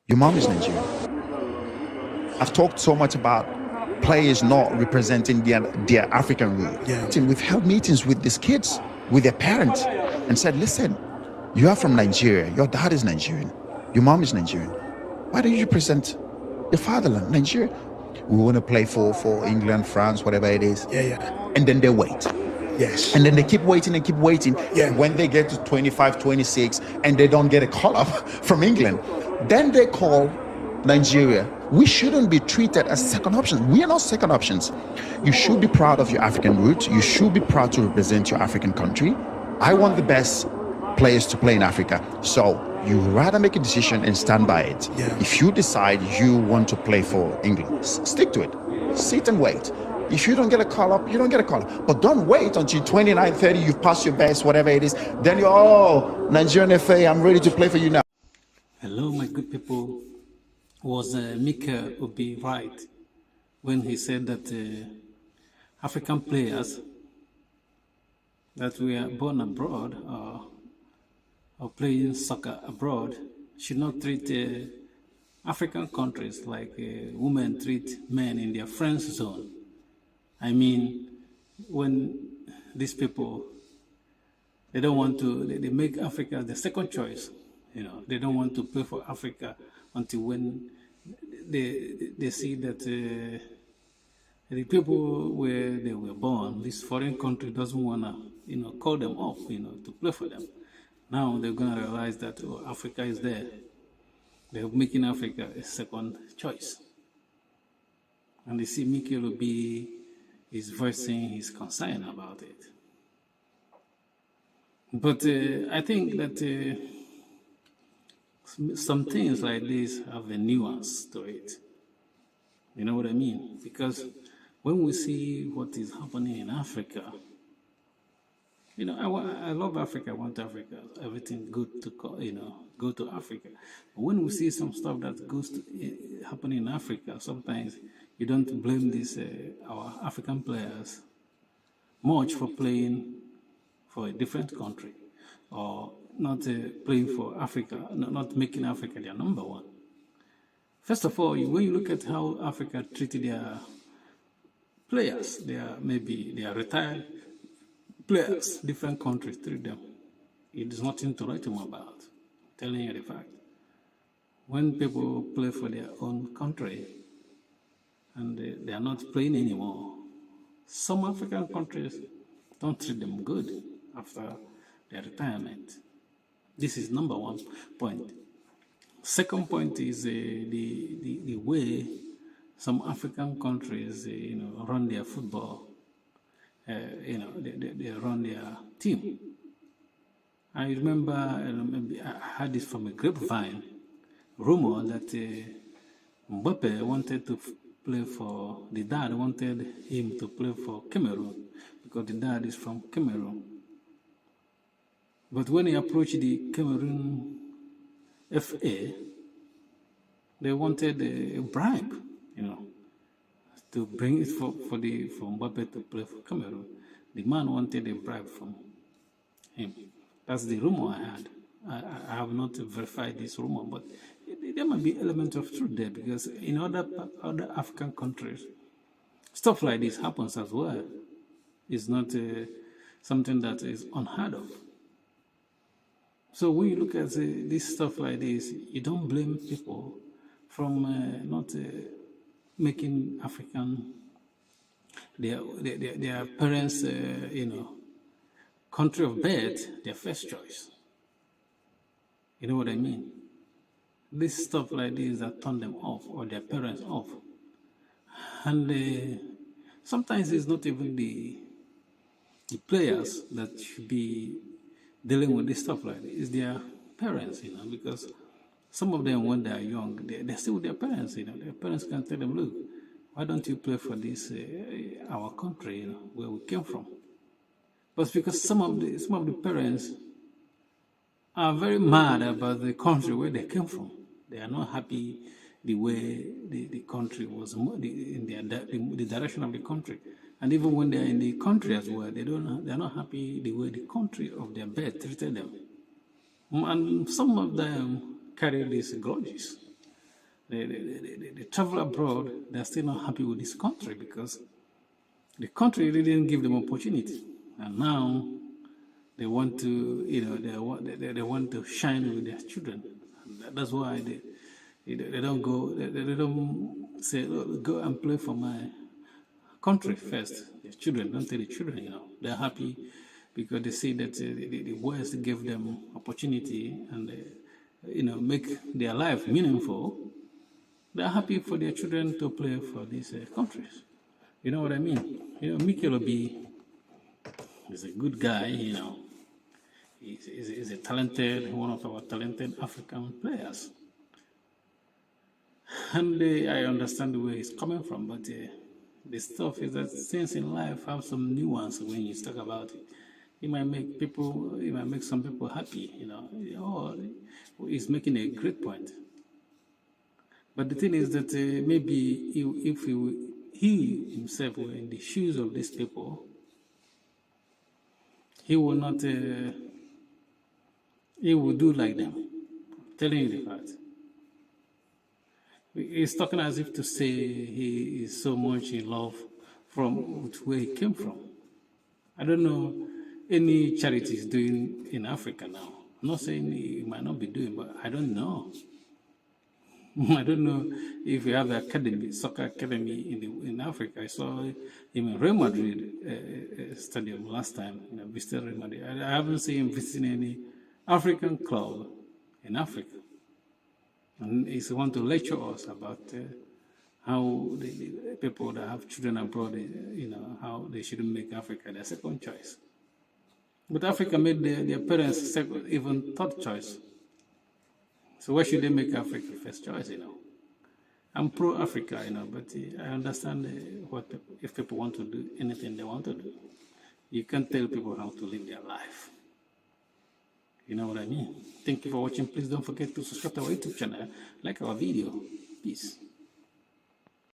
Your mom is Nigerian. I've talked so much about players not representing their African root. Yeah. We've held meetings with these kids, with their parents, and said, listen, you are from Nigeria. Your dad is Nigerian. Your mom is Nigerian. Why don't you represent your fatherland, Nigeria? We want to play for England, France, whatever it is. Yeah. And then they wait. Yes. And then they keep waiting and keep waiting. Yeah. When they get to 25, 26, and they don't get a call up from England, then they call Nigeria. We shouldn't be treated as second options. We are not second options. You should be proud of your African roots. You should be proud to represent your African country. I want the best players to play in Africa. So you rather make a decision and stand by it. Yeah. If you decide you want to play for England, stick to it. Sit and wait. If you don't get a call up, you don't get a call up. But don't wait until 29, 30, you've passed your best, whatever it is. Then you're, oh, Nigerian FA, I'm ready to play for you now. Hello, my good people. Was Mikel would be right when he said that African players that were born abroad or playing soccer abroad should not treat African countries like women treat men in their friend zone. I mean, when these people, they don't want to, they make Africa the second choice. You know, they don't want to play for Africa until when they see that the people where they were born, this foreign country doesn't want to, call them up, to play for them. Now they're going to realize that Africa is there. They're making Africa a second choice. And they see Mikel is voicing his concern about it. But I think that some things like this have a nuance to it. You know what I mean? Because when we see what is happening in Africa, I love Africa, I want Africa, everything good to go to Africa. But when we see some stuff that goes to happening in Africa, sometimes you don't blame our African players much for playing for a different country or not playing for Africa, not making Africa their number one. First of all, when you look at how Africa treated their players, they are retired players, different countries treat them. It is nothing to write them about. I'm telling you the fact. When people play for their own country and they are not playing anymore, some African countries don't treat them good after their retirement. This is number one point. Second point is the way some African countries, run their football. They run their team. I remember, I heard this from a grapevine rumor that Mbappe wanted to play for, the dad wanted him to play for Cameroon because the dad is from Cameroon. But when he approached the Cameroon FA, they wanted a bribe, to bring it for Mbappe to play for Cameroon. The man wanted a bribe from him. That's the rumor I had. I have not verified this rumor, but there might be element of truth there because in other African countries, stuff like this happens as well. It's not something that is unheard of. So when you look at this stuff like this, you don't blame people from not making African their parents, country of birth, their first choice. You know what I mean? This stuff like this that turn them off or their parents off. And sometimes it's not even the players that should be dealing with this stuff like this. It's their parents, because some of them, when they're young, they're still with their parents, Their parents can tell them, look, why don't you play for this, our country, where we came from? But because some of the parents are very mad about the country where they came from. They are not happy the way the country was, in the direction of the country. And even when they're in the country as well, they're not happy the way the country of their birth treated them. And some of them carry these grudges. they travel abroad, they're still not happy with this country because the country didn't give them opportunity, and now they want to, they want to shine with their children. And that's why they don't go, they don't say, "Look, go and play for my country first." The children, don't tell the children, they're happy because they see that the West gave them opportunity and, make their life meaningful. They're happy for their children to play for these countries. You know what I mean? Mikel is a good guy, He's a talented, one of our talented African players. And I understand where he's coming from, but the stuff is that things in life have some nuance when you talk about it. It might make some people happy, Oh, he's making a great point. But the thing is that maybe if he himself were in the shoes of these people, he will not, he will do like them. I'm telling you the fact. He's talking as if to say he is so much in love with where he came from. I don't know any charity he's doing in Africa now. I'm not saying he might not be doing, but I don't know. I don't know if we have an soccer academy in Africa. I saw him in Real Madrid stadium last time. Visited Real Madrid. I haven't seen him visiting any African club in Africa. And he's want to lecture us about how the people that have children abroad, how they shouldn't make Africa their second choice. But Africa made their parents' even third choice. So why should they make Africa first choice, I'm pro-Africa, but I understand if people want to do anything they want to do. You can't tell people how to live their life. You know what I mean? Thank you for watching. Please don't forget to subscribe to our YouTube channel, like our video. Peace.